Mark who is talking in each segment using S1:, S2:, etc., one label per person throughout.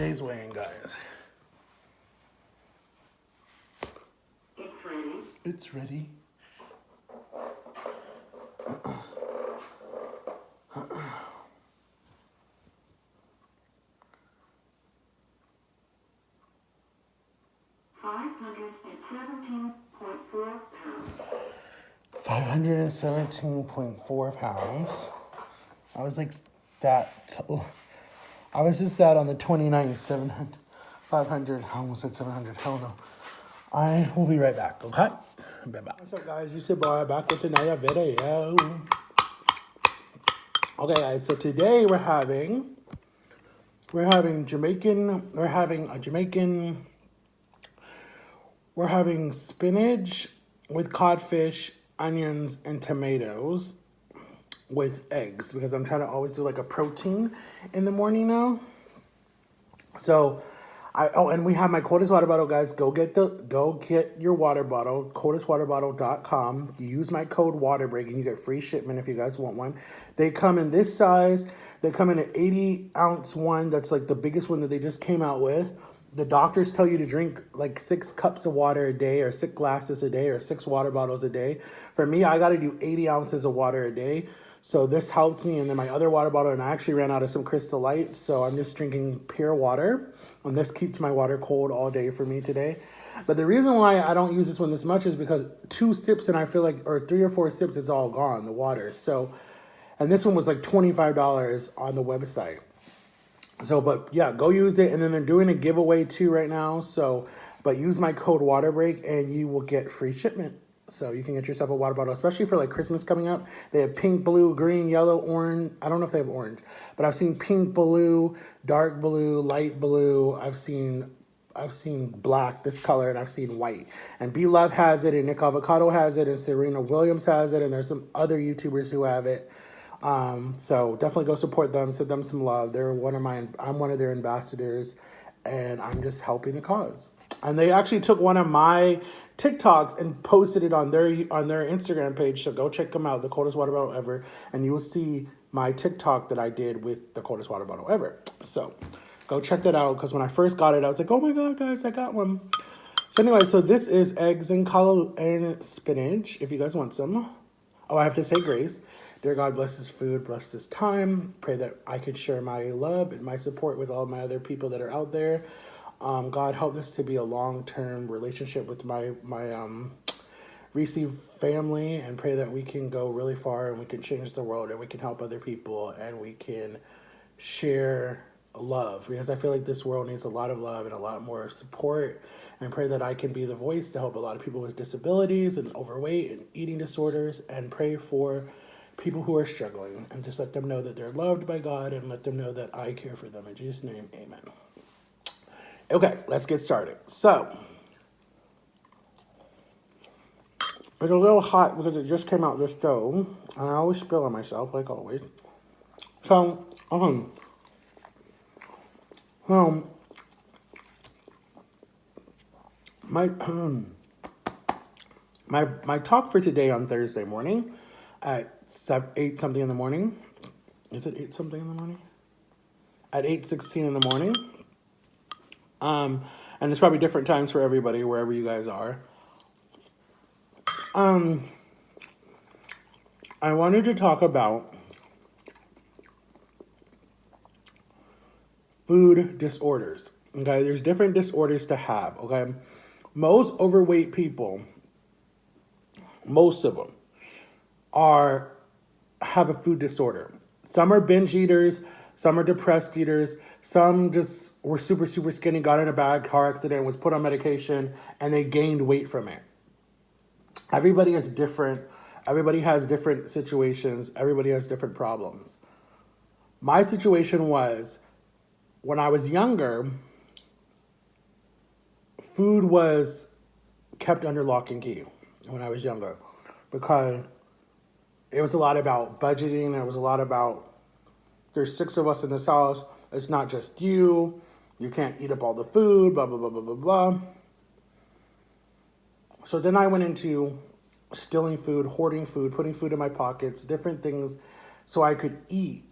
S1: today's weighing, guys.
S2: It's ready.
S1: It's ready. 517.4 pounds. I was like that. I was just that on the 29th, 700, 500. I almost said 700. Hell no. I will be right back, okay? Bye-bye. What's up, guys? It's your boy back with another video. Okay, guys, so today we're having spinach with codfish, onions, and tomatoes with eggs because I'm trying to always do like a protein in the morning now. So and we have my coldest water bottle, guys. Go get your water bottle, coldestwaterbottle.com. You use my code WATERBREAK and you get free shipment if you guys want one. They come in this size. They come in an 80-ounce one. That's like the biggest one that they just came out with. The doctors tell you to drink like 6 cups of water a day or 6 glasses a day or 6 water bottles a day. For me, I got to do 80 ounces of water a day. So this helps me. And then my other water bottle, and I actually ran out of some Crystal Light. So I'm just drinking pure water. And this keeps my water cold all day for me today. But the reason why I don't use this one this much is because 2 sips and I feel like, or 3 or 4 sips, it's all gone, the water. So, and this one was like $25 on the website. So, but yeah, go use it. And then they're doing a giveaway too right now. So, but use my code WATERBREAK and you will get free shipment. So you can get yourself a water bottle, especially for like Christmas coming up. They have pink, blue, green, yellow, orange. I don't know if they have orange, but I've seen pink, blue, dark blue, light blue. I've seen black, this color, and I've seen white. And B Love has it, and Nick Avocado has it, and Serena Williams has it, and there's some other YouTubers who have it. So definitely go support them, send them some love. I'm one of their ambassadors, and I'm just helping the cause. And they actually took one of my TikToks and posted it on their Instagram page. So go check them out, the coldest water bottle ever, and you will see my TikTok that I did with the coldest water bottle ever. So go check that out, because when I first got it, I was like, oh my God, guys, I got one. So anyway, so this is eggs and spinach, if you guys want some. Oh, I have to say grace. Dear God, bless this food, bless this time. Pray that I could share my love and my support with all my other people that are out there. God, help this to be a long-term relationship with my Reese family, and pray that we can go really far and we can change the world and we can help other people and we can share love, because I feel like this world needs a lot of love and a lot more support. And pray that I can be the voice to help a lot of people with disabilities and overweight and eating disorders, and pray for people who are struggling, and just let them know that they're loved by God, and let them know that I care for them. In Jesus' name, amen. Okay, let's get started. So, it's a little hot because it just came out the stove, and I always spill on myself, like always. So, my talk for today on Thursday morning at 8 something in the morning. Is it 8 something in the morning? At 8:16 in the morning. And it's probably different times for everybody, wherever you guys are. I wanted to talk about food disorders. Okay, there's different disorders to have. Okay, most overweight people, most of them, have a food disorder. Some are binge eaters, some are depressed eaters, some just were super, super skinny, got in a bad car accident, was put on medication, and they gained weight from it. Everybody is different. Everybody has different situations. Everybody has different problems. My situation was, when I was younger, food was kept under lock and key when I was younger, because it was a lot about budgeting. It was a lot about, there's 6 of us in this house. It's not just you. You can't eat up all the food, blah, blah, blah, blah, blah, blah. So then I went into stealing food, hoarding food, putting food in my pockets, different things so I could eat,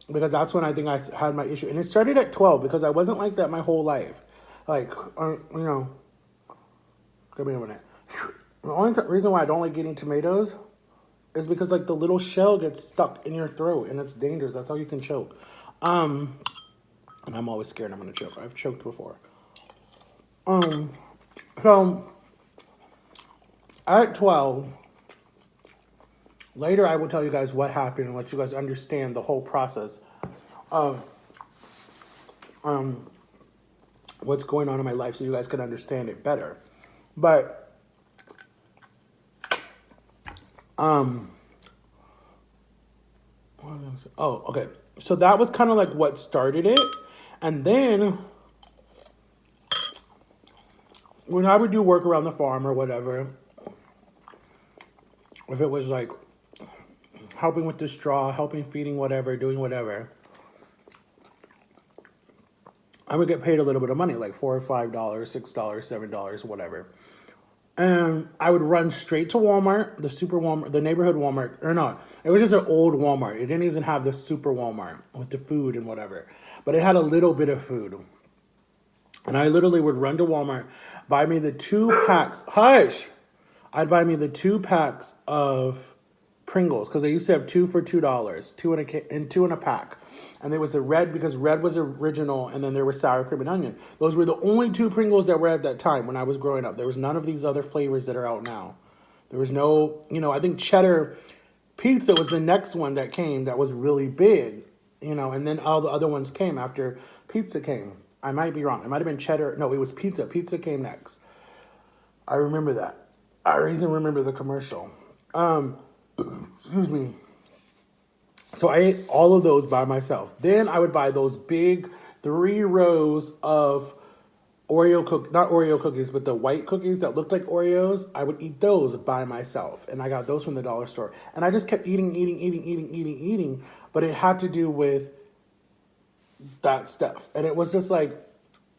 S1: because that's when I think I had my issue. And it started at 12 because I wasn't like that my whole life. Like, give me a minute. The only reason why I don't like eating tomatoes is because like the little shell gets stuck in your throat and it's dangerous. That's how you can choke. And I'm always scared I'm gonna choke. I've choked before. So at 12, later I will tell you guys what happened and let you guys understand the whole process of what's going on in my life so you guys can understand it better. But oh, okay. So that was kind of like what started it. And then when I would do work around the farm or whatever, if it was like helping with the straw, helping feeding whatever, doing whatever, I would get paid a little bit of money, like $4 or $5, $6, $7, whatever. And I would run straight to Walmart, the super Walmart, the neighborhood Walmart, or not. It was just an old Walmart. It didn't even have the super Walmart with the food and whatever. But it had a little bit of food. And I literally would run to Walmart, buy me the 2 packs. Hush! I'd buy me the 2 packs of Pringles, because they used to have 2 for $2, 2 in a pack. And there was the red, because red was original, and then there was sour cream and onion. Those were the only 2 Pringles that were at that time when I was growing up. There was none of these other flavors that are out now. There was no, I think cheddar pizza was the next one that came that was really big, and then all the other ones came after pizza came. I might be wrong. It might have been cheddar. No, it was pizza. Pizza came next. I remember that. I even remember the commercial. Excuse me. So I ate all of those by myself. Then I would buy those big 3 rows of not Oreo cookies, but the white cookies that looked like Oreos. I would eat those by myself. And I got those from the dollar store. And I just kept eating. But it had to do with that stuff. And it was just like,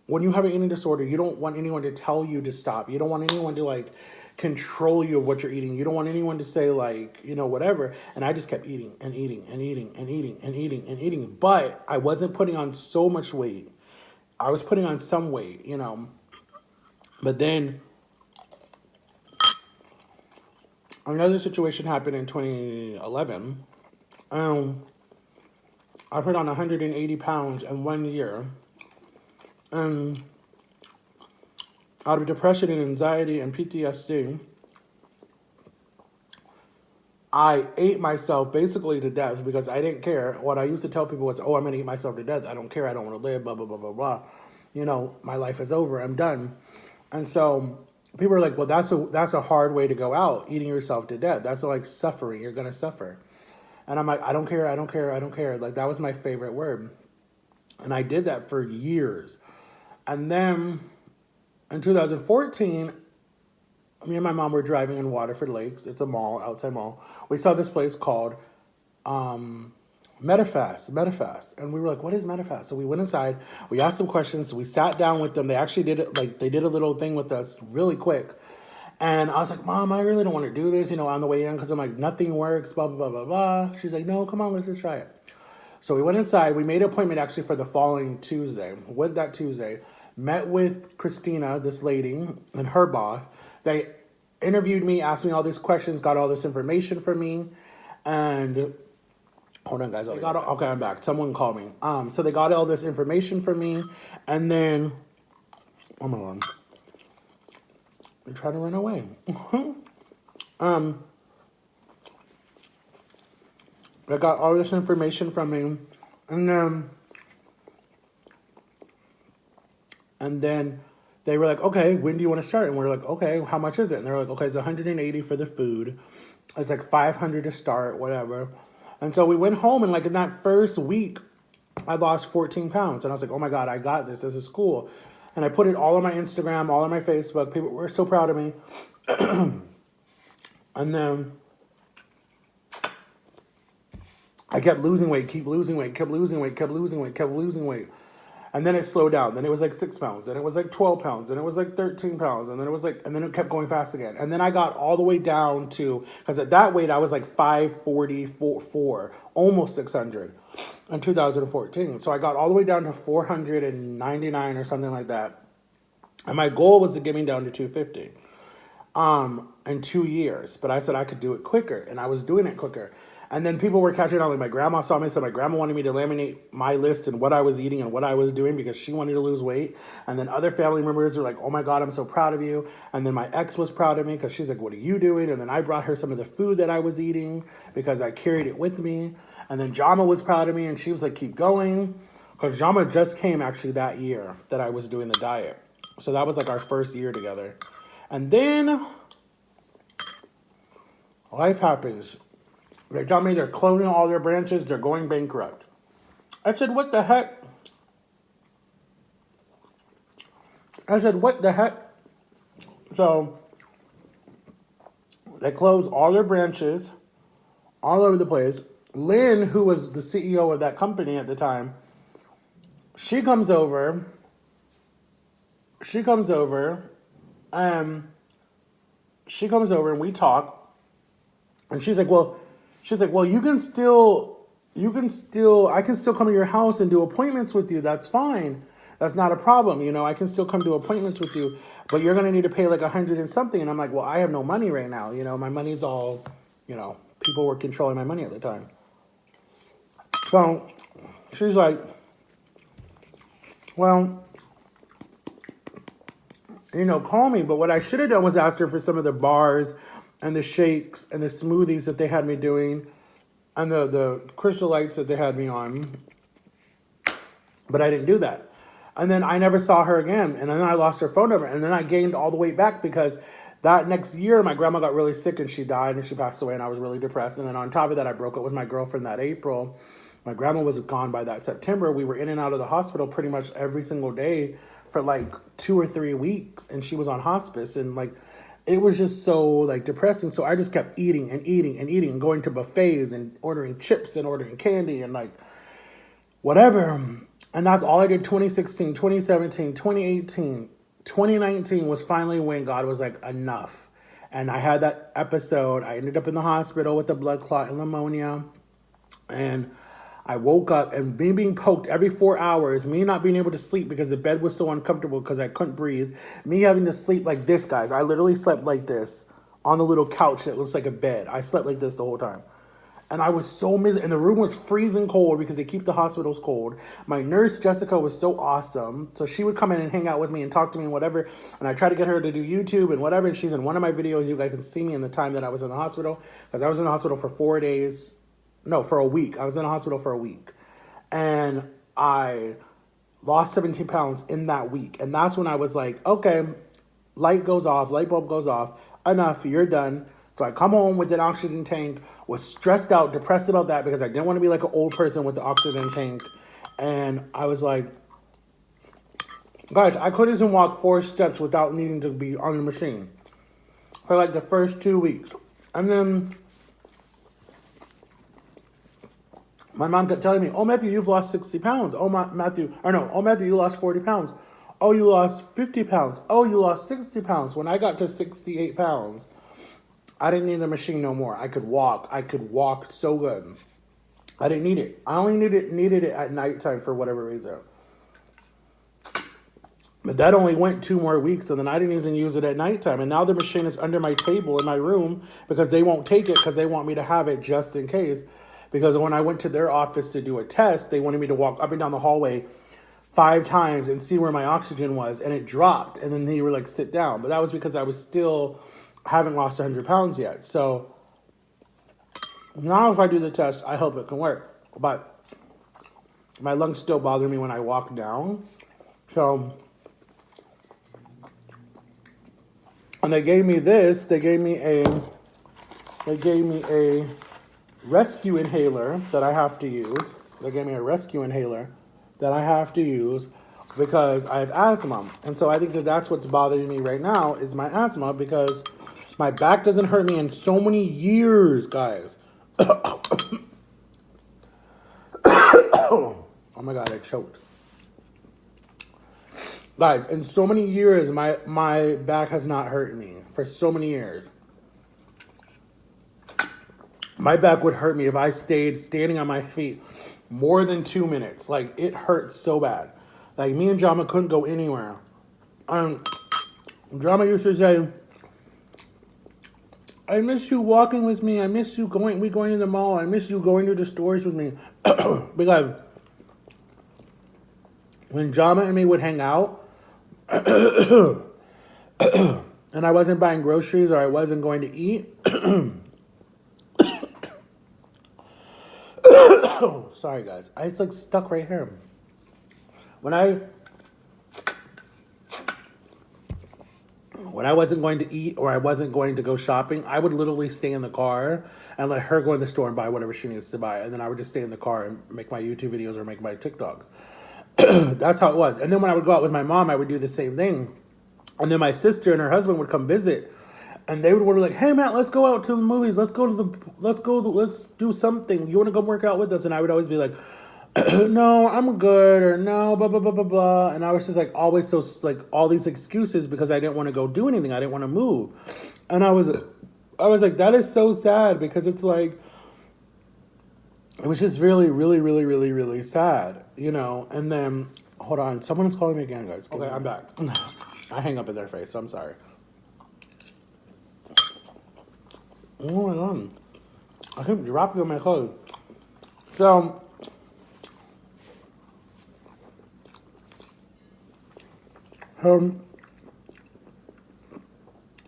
S1: when you have an eating disorder, you don't want anyone to tell you to stop. You don't want anyone to like control you of what you're eating. You don't want anyone to say like, whatever. And I just kept eating and eating and eating and eating and eating and eating. But I wasn't putting on so much weight. I was putting on some weight, But then another situation happened in 2011. I put on 180 pounds in 1 year. And out of depression and anxiety and PTSD, I ate myself basically to death because I didn't care. What I used to tell people was, oh, I'm going to eat myself to death. I don't care. I don't want to live, blah, blah, blah, blah, blah. My life is over. I'm done. And so people are like, well, that's a hard way to go out, eating yourself to death. That's like suffering. You're going to suffer. And I'm like, I don't care. I don't care. I don't care. Like, that was my favorite word. And I did that for years. And then in 2014, me and my mom were driving in Waterford Lakes. It's a mall, outside mall. We saw this place called Metafast. And we were like, what is Metafast? So we went inside. We asked some questions. We sat down with them. They actually did it, like, they did a little thing with us really quick. And I was like, Mom, I really don't want to do this, on the way in, because I'm like, nothing works, blah, blah, blah, blah, blah. She's like, no, come on, let's just try it. So we went inside. We made an appointment actually for the following Tuesday. Went that Tuesday. Met with Christina, this lady, and her boss. They interviewed me, asked me all these questions, got all this information from me. And hold on, guys. Okay, I'm back. Someone called me. So they got all this information from me. And then, oh my God. They tried to run away. They got all this information from me. And then they were like, okay, when do you want to start? And we're like, okay, how much is it? And they're like, okay, it's 180 for the food. It's like 500 to start, whatever. And so we went home, and like in that first week, I lost 14 pounds. And I was like, oh my God, I got this. This is cool. And I put it all on my Instagram, all on my Facebook. People were so proud of me. And then I kept losing weight, kept losing weight. And then it slowed down. Then it was like 6 pounds. Then it was like 12 pounds. Then it was like 13 pounds. And then it was like, and then it kept going fast again. And then I got all the way down to, because at that weight I was like 544, almost 600. in 2014. So I got all the way down to 499 or something like that. And my goal was to get me down to 250 in 2 years. But I said I could do it quicker, and I was doing it quicker. And then people were catching on. Like my grandma saw me, so my grandma wanted me to laminate my list and what I was eating and what I was doing because she wanted to lose weight. And then other family members were like, "Oh my God, I'm so proud of you." And then my ex was proud of me because she's like, "What are you doing?" And then I brought her some of the food that I was eating because I carried it with me. And then Jama was proud of me, and she was like, "Keep going," because Jama just came actually that year that I was doing the diet. So that was like our first year together. And then life happens. They tell me they're closing all their branches, they're going bankrupt. I said, what the heck? So they closed all their branches all over the place. Lynn, who was the CEO of that company at the time, she comes over, and we talk. And she's like, well, I can still come to your house and do appointments with you. That's fine. That's not a problem. I can still come do appointments with you, but you're going to need to pay like 100 and something. And I'm like, well, I have no money right now. My money's all, people were controlling my money at the time. So she's like, well, call me. But what I should have done was ask her for some of the bars and the shakes and the smoothies that they had me doing and the crystal lights that they had me on. But I didn't do that. And then I never saw her again. And then I lost her phone number. And then I gained all the weight back because that next year, my grandma got really sick and she died and she passed away and I was really depressed. And then on top of that, I broke up with my girlfriend that April. My grandma was gone by that September. We were in and out of the hospital pretty much every single day for like 2 or 3 weeks. And she was on hospice. And like, it was just so like depressing. So I just kept eating and going to buffets and ordering chips and ordering candy and like whatever. And that's all I did 2016, 2017, 2018. 2019 was finally when God was like, enough. And I had that episode. I ended up in the hospital with a blood clot and pneumonia. And I woke up and me being poked every 4 hours, me not being able to sleep because the bed was so uncomfortable because I couldn't breathe, me having to sleep like this, guys. I literally slept like this on the little couch that looks like a bed. I slept like this the whole time. And I was so miserable. And the room was freezing cold because they keep the hospitals cold. My nurse, Jessica, was so awesome. So she would come in and hang out with me and talk to me and whatever. And I tried to get her to do YouTube and whatever. And she's in one of my videos. You guys can see me in the time that I was in the hospital. Because I was in the hospital for 4 days. No, for a week. I was in the hospital for a week. And I lost 17 pounds in that week. And that's when I was like, okay, light bulb goes off. Enough, you're done. So I come home with an oxygen tank, was stressed out, depressed about that because I didn't want to be like an old person with the oxygen tank. And I was like, guys, I couldn't even walk 4 steps without needing to be on the machine for like the first 2 weeks. And then my mom kept telling me, oh, Matthew, you've lost 60 pounds. Oh, Matthew, you lost 40 pounds. Oh, you lost 50 pounds. Oh, you lost 60 pounds. When I got to 68 pounds, I didn't need the machine no more. I could walk. I could walk so good. I didn't need it. I only needed it at nighttime for whatever reason. But that only went 2 more weeks, and then I didn't even use it at nighttime. And now the machine is under my table in my room because they won't take it because they want me to have it just in case. Because when I went to their office to do a test, they wanted me to walk up and down the hallway 5 times and see where my oxygen was, and it dropped. And then they were like, sit down. But that was because I was still haven't lost 100 pounds yet. So now if I do the test, I hope it can work. But my lungs still bother me when I walk down. So, and they gave me this. They gave me a rescue inhaler that I have to use. They gave me a rescue inhaler that I have to use because I have asthma. And so I think that that's what's bothering me right now is my asthma because my back doesn't hurt me in so many years, guys. Oh my God, I choked. Guys, in so many years, my back has not hurt me for so many years. My back would hurt me if I stayed standing on my feet more than 2 minutes. Like, it hurt so bad. Like, me and Drama couldn't go anywhere. Drama used to say, I miss you walking with me. I miss you going to the mall. I miss you going to the stores with me. Because when Drama and me would hang out, and I wasn't buying groceries or I wasn't going to eat. Sorry, guys. It's like stuck right here. When I wasn't going to eat or I wasn't going to go shopping, I would literally stay in the car and let her go in the store and buy whatever she needs to buy. And then I would just stay in the car and make my YouTube videos or make my TikToks. That's how it was. And then when I would go out with my mom, I would do the same thing. And then my sister and her husband would come visit. And they would be like, hey, Matt, let's go out to the movies. Let's do something. You want to come work out with us? And I would always be like, no, I'm good, or no, blah, blah, blah, blah, blah. And I was just like, always so, like, all these excuses because I didn't want to go do anything. I didn't want to move. And I was like, that is so sad because it's like, it was just really, really, really, really, really sad, you know? And then, hold on, someone's calling me again, guys. Okay, I'm back. I hang up in their face, I'm sorry. Oh my God. I keep dropping on my clothes. So,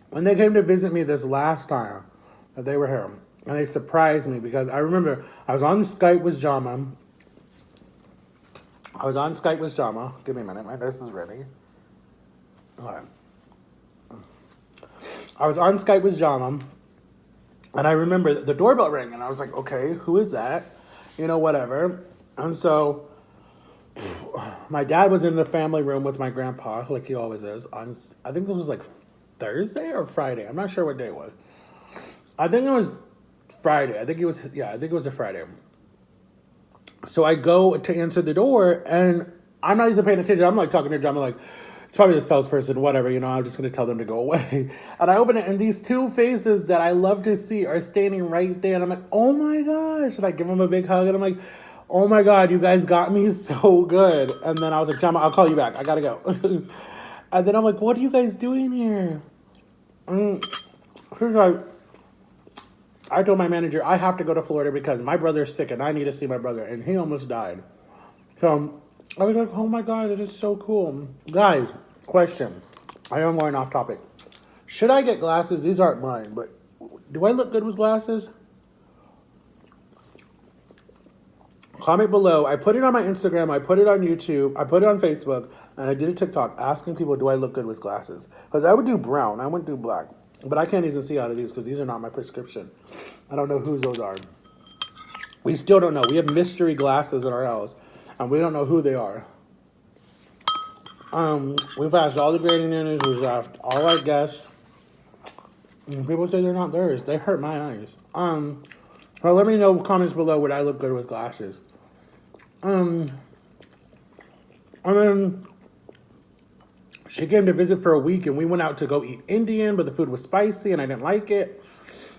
S1: when they came to visit me this last time that they were here, and they surprised me because I remember I was on Skype with Jama. Give me a minute, my nurse is ready. All right. I was on Skype with Jama, and I remember the doorbell rang, and I was like, okay, who is that? You know, whatever. And so my dad was in the family room with my grandpa, like he always is. I think it was like Thursday or Friday. I'm not sure what day it was. I think it was Friday. I think it was a Friday. So I go to answer the door, and I'm not even paying attention. I'm like talking to John. I'm like, it's probably the salesperson, whatever, you know, I'm just going to tell them to go away. And I open it, and these two faces that I love to see are standing right there. And I'm like, oh my gosh. And I give them a big hug, and I'm like, oh my God, you guys got me so good. And then I was like, John, I'll call you back. I got to go. And then I'm like, what are you guys doing here? And she's like, I told my manager, I have to go to Florida because my brother's sick and I need to see my brother. And he almost died. So I was like, oh my God, it is so cool. Guys, question. I am going off topic. Should I get glasses? These aren't mine, but do I look good with glasses? Comment below. I put it on my Instagram. I put it on YouTube. I put it on Facebook. And I did a TikTok asking people, do I look good with glasses? Because I would do brown. I wouldn't do black. But I can't even see out of these because these are not my prescription. I don't know whose those are. We still don't know. We have mystery glasses in our house. And we don't know who they are. We've asked all the grading nannies. We've asked all our guests. And people say they're not theirs. They hurt my eyes. Well, let me know in the comments below would I look good with glasses. And then she came to visit for a week, and we went out to go eat Indian, but the food was spicy, and I didn't like it.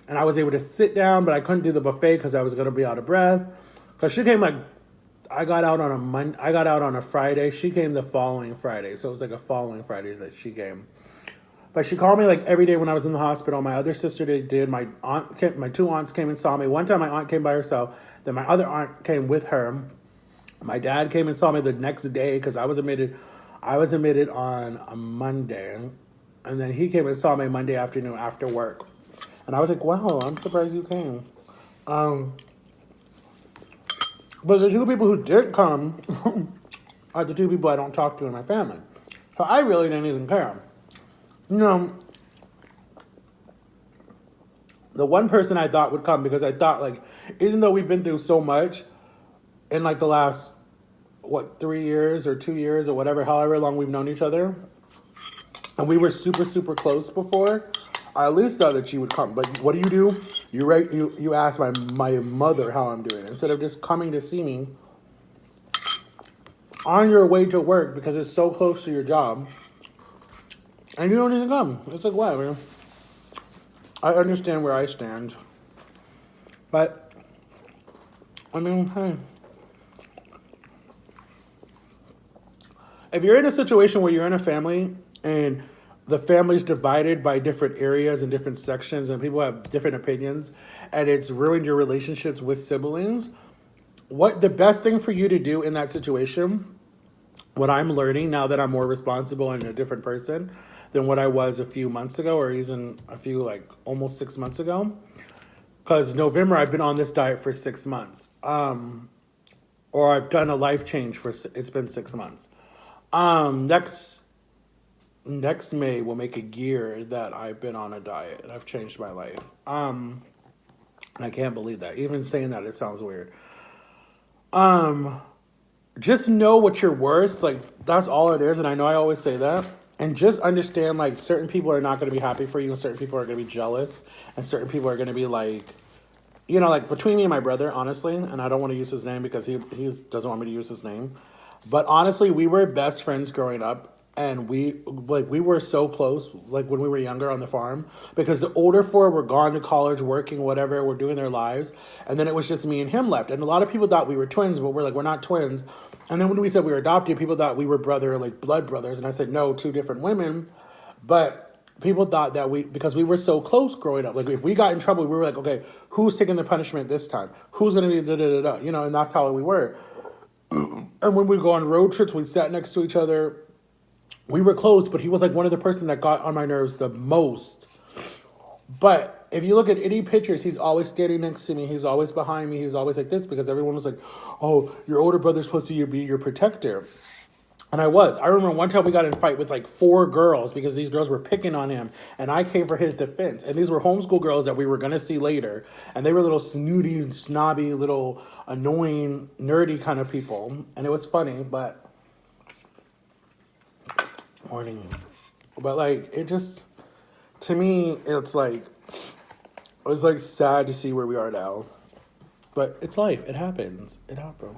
S1: And I was able to sit down, but I couldn't do the buffet because I was going to be out of breath. Because she came like, I got out on a Friday. She came the following Friday, so it was like a following Friday that she came. But she called me like every day when I was in the hospital. My other sister did. My two aunts came and saw me. One time my aunt came by herself. Then my other aunt came with her. My dad came and saw me the next day because I was admitted on a Monday. And then he came and saw me Monday afternoon after work. And I was like, wow, I'm surprised you came. But the two people who did come are the two people I don't talk to in my family. So I really didn't even care. You know, the one person I thought would come because I thought, like, even though we've been through so much in, like, the last, 3 years or 2 years or whatever, however long we've known each other, and we were super, super close before, I at least thought that she would come. But what do? You ask my mother how I'm doing. Instead of just coming to see me on your way to work because it's so close to your job, and you don't even come. It's like, whatever. I understand where I stand. But, I mean, hey. if you're in a situation where you're in a family and the family's divided by different areas and different sections and people have different opinions and it's ruined your relationships with siblings, what the best thing for you to do in that situation, what I'm learning now that I'm more responsible and a different person than what I was a few months ago or even a few, like, almost 6 months ago, because November I've been on this diet for 6 months, or I've done a life change for it's been 6 months. Next May will make a year that I've been on a diet and I've changed my life. And I can't believe that. Even saying that, it sounds weird. Just know what you're worth. Like, that's all it is. And I know I always say that. And just understand, like, certain people are not going to be happy for you, and certain people are going to be jealous, and certain people are going to be like, you know, like, between me and my brother, honestly, and I don't want to use his name because he doesn't want me to use his name. But honestly, we were best friends growing up, and we were so close, like, when we were younger on the farm, because the older four were gone to college, working, whatever, were doing their lives, and then it was just me and him left. And a lot of people thought we were twins, but we're like, we're not twins. And then when we said we were adopted, people thought we were like blood brothers, and I said no, two different women. But people thought that because we were so close growing up, like, if we got in trouble, we were like, okay, who's taking the punishment this time? Who's gonna be da da da da? You know, and that's how we were. And when we go on road trips, we sat next to each other. We were close, but he was like one of the person that got on my nerves the most. But if you look at any pictures, he's always standing next to me. He's always behind me. He's always like this because everyone was like, oh, your older brother's supposed to be your protector. And I was. I remember one time we got in a fight with like 4 girls because these girls were picking on him. And I came for his defense. And these were homeschool girls that we were going to see later. And they were little snooty, snobby, little annoying, nerdy kind of people. And it was funny, but... Morning. But, like, it just... To me, it's like sad to see where we are now. But it's life. It happens. It happened.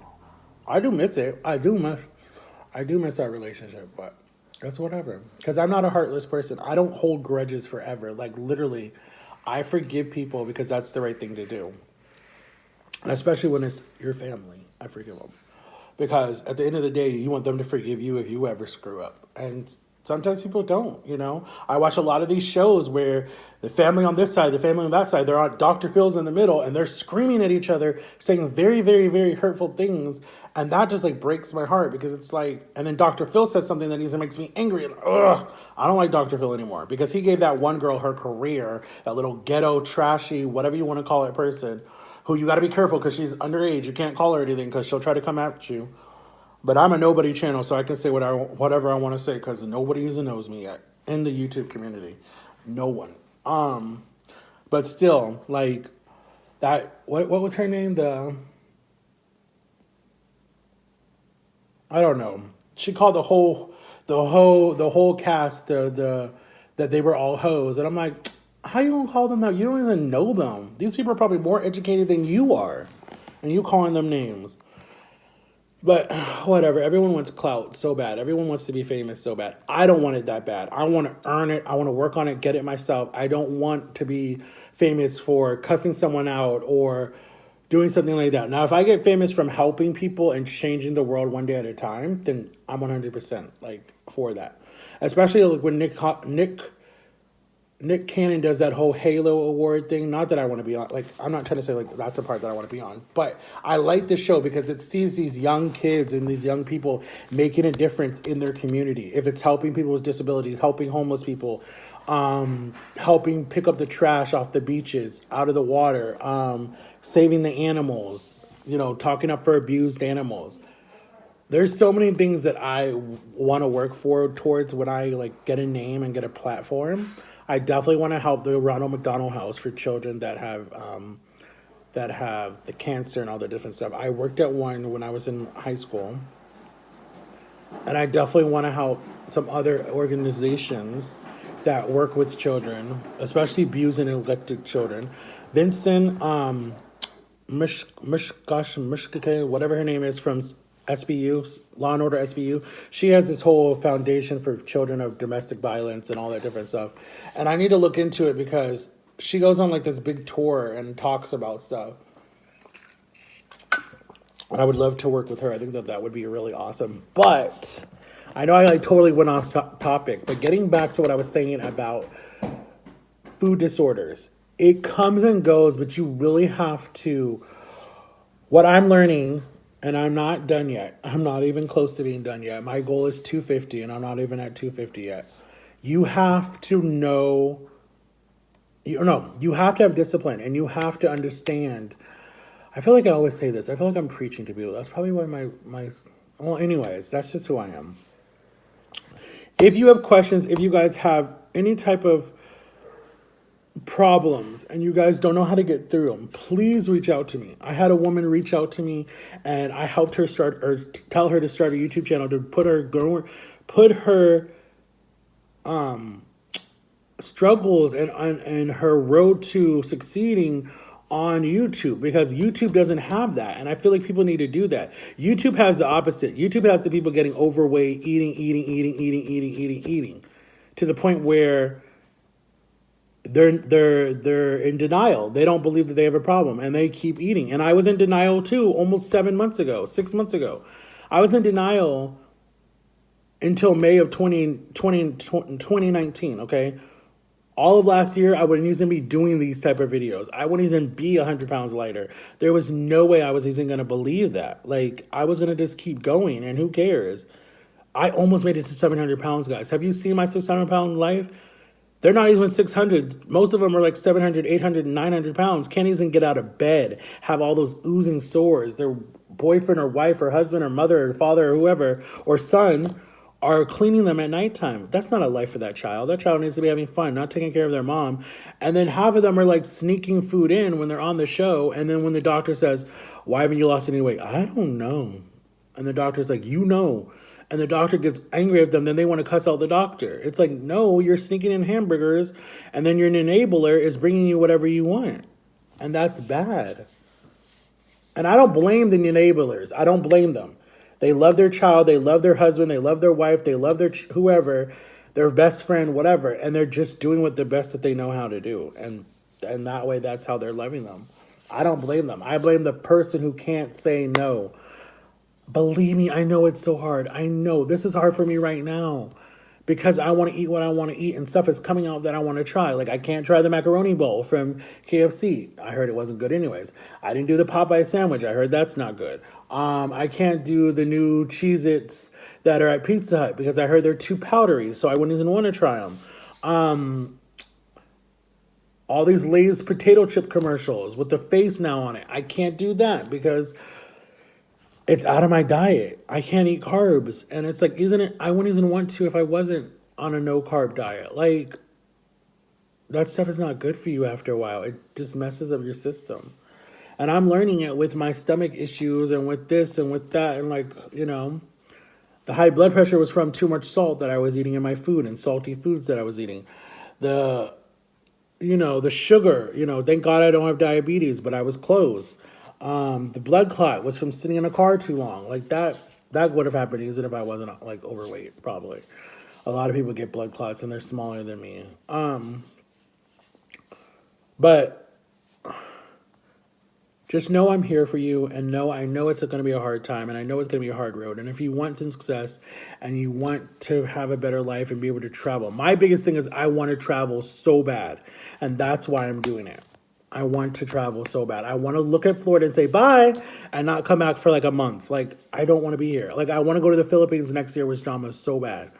S1: I do miss it. I do miss our relationship, but that's whatever. Because I'm not a heartless person. I don't hold grudges forever. Like, literally, I forgive people because that's the right thing to do. And especially when it's your family, I forgive them. Because at the end of the day, you want them to forgive you if you ever screw up. And sometimes people don't, you know. I watch a lot of these shows where the family on this side, the family on that side, they're on Dr. Phil's in the middle, and they're screaming at each other, saying very, very, very hurtful things. And that just, like, breaks my heart because it's like, and then Dr. Phil says something that makes me angry. And, ugh, I don't like Dr. Phil anymore because he gave that one girl her career, that little ghetto, trashy, whatever you want to call it person, who you got to be careful because she's underage. You can't call her anything because she'll try to come at you. But I'm a nobody channel, so I can say whatever I want to say because nobody even knows me yet in the YouTube community. No one. But still, like, that, what was her name? I don't know. She called the whole cast that they were all hoes, and I'm like, how you gonna call them that? You don't even know them. These people are probably more educated than you are, and you calling them names. But whatever, everyone wants clout so bad. Everyone wants to be famous so bad. I don't want it that bad. I want to earn it. I want to work on it, get it myself. I don't want to be famous for cussing someone out or doing something like that. Now, if I get famous from helping people and changing the world one day at a time, then I'm 100% like for that. Especially like when Nick Cannon does that whole Halo Award thing. Not that I want to be on. Like, I'm not trying to say, like, that's the part that I want to be on. But I like this show because it sees these young kids and these young people making a difference in their community. If it's helping people with disabilities, helping homeless people, helping pick up the trash off the beaches, out of the water, saving the animals, you know, talking up for abused animals. There's so many things that I want to work towards when I, like, get a name and get a platform. I definitely want to help the Ronald McDonald House for children that have the cancer and all the different stuff. I worked at one when I was in high school. And I definitely want to help some other organizations that work with children, especially abused and neglected children. Vincent Mishkake, whatever her name is, from SBU, Law and Order SBU. She has this whole foundation for children of domestic violence and all that different stuff. And I need to look into it because she goes on like this big tour and talks about stuff. And I would love to work with her. I think that would be really awesome. But I know I like totally went off topic, but getting back to what I was saying about food disorders, it comes and goes, but you really have to. What I'm learning, and I'm not done yet. I'm not even close to being done yet. My goal is 250, and I'm not even at 250 yet. You have to know. You have to have discipline, and you have to understand. I feel like I always say this. I feel like I'm preaching to people. That's probably why my. Well, anyways, that's just who I am. If you have questions, if you guys have any type of problems and you guys don't know how to get through them, please reach out to me. I had a woman reach out to me and I helped her start or tell her to start a YouTube channel to put her struggles and her road to succeeding on YouTube, because YouTube doesn't have that. And I feel like people need to do that. YouTube has the opposite. YouTube has the people getting overweight, eating to the point where they're in denial. They don't believe that they have a problem and they keep eating. And I was in denial too almost 6 months ago. I was in denial until May of 2019, okay? All of last year, I wouldn't even be doing these type of videos. I wouldn't even be 100 pounds lighter. There was no way I was even going to believe that. Like, I was going to just keep going, and who cares? I almost made it to 700 pounds, guys. Have you seen my 600-pound life? They're not even 600. Most of them are like 700, 800, 900 pounds. Can't even get out of bed. Have all those oozing sores. Their boyfriend or wife or husband or mother or father or whoever or son are cleaning them at nighttime. That's not a life for that child. That child needs to be having fun, not taking care of their mom. And then half of them are like sneaking food in when they're on the show. And then when the doctor says, why haven't you lost any weight? I don't know. And the doctor's like, you know. And the doctor gets angry at them, then they want to cuss out the doctor. It's like, no, you're sneaking in hamburgers, and then your enabler is bringing you whatever you want. And that's bad. And I don't blame the enablers. I don't blame them. They love their child, they love their husband, they love their wife, they love their whoever, their best friend, whatever, and they're just doing what the best that they know how to do. And that way, that's how they're loving them. I don't blame them. I blame the person who can't say no. Believe me, I know it's so hard. I know this is hard for me right now because I want to eat what I want to eat and stuff is coming out that I want to try. Like, I can't try the macaroni bowl from KFC. I heard it wasn't good anyways. I didn't do the Popeye sandwich. I heard that's not good. I can't do the new Cheez-Its that are at Pizza Hut because I heard they're too powdery, so I wouldn't even want to try them. All these Lay's potato chip commercials with the face now on it. I can't do that because it's out of my diet. I can't eat carbs. And it's like, isn't it? I wouldn't even want to if I wasn't on a no carb diet. Like, that stuff is not good for you after a while. It just messes up your system. And I'm learning it with my stomach issues and with this and with that. And like, the high blood pressure was from too much salt that I was eating in my food and salty foods that I was eating. The sugar, thank God I don't have diabetes, but I was close. The blood clot was from sitting in a car too long. Like that would have happened even if I wasn't like overweight, probably. A lot of people get blood clots and they're smaller than me. But just know I'm here for you, and I know it's going to be a hard time, and I know it's going to be a hard road. And if you want some success and you want to have a better life and be able to travel, my biggest thing is I want to travel so bad, and that's why I'm doing it. I want to travel so bad. I want to look at Florida and say bye and not come back for like a month. Like, I don't want to be here. Like, I want to go to the Philippines next year with Drama so bad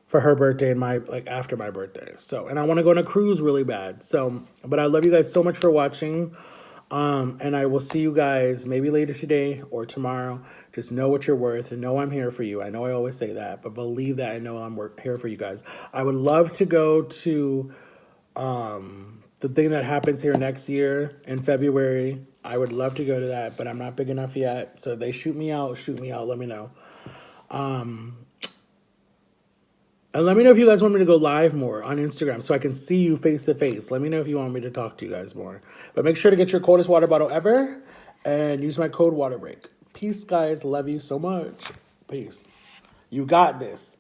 S1: for her birthday and after my birthday. So, and I want to go on a cruise really bad. So, but I love you guys so much for watching. And I will see you guys maybe later today or tomorrow. Just know what you're worth and know I'm here for you. I know I always say that, but believe that I know I'm here for you guys. I would love to go to the thing that happens here next year in February. I would love to go to that, but I'm not big enough yet. So if they shoot me out, let me know. And let me know if you guys want me to go live more on Instagram so I can see you face to face. Let me know if you want me to talk to you guys more. But make sure to get your coldest water bottle ever and use my code WATERBREAK. Peace, guys. Love you so much. Peace. You got this.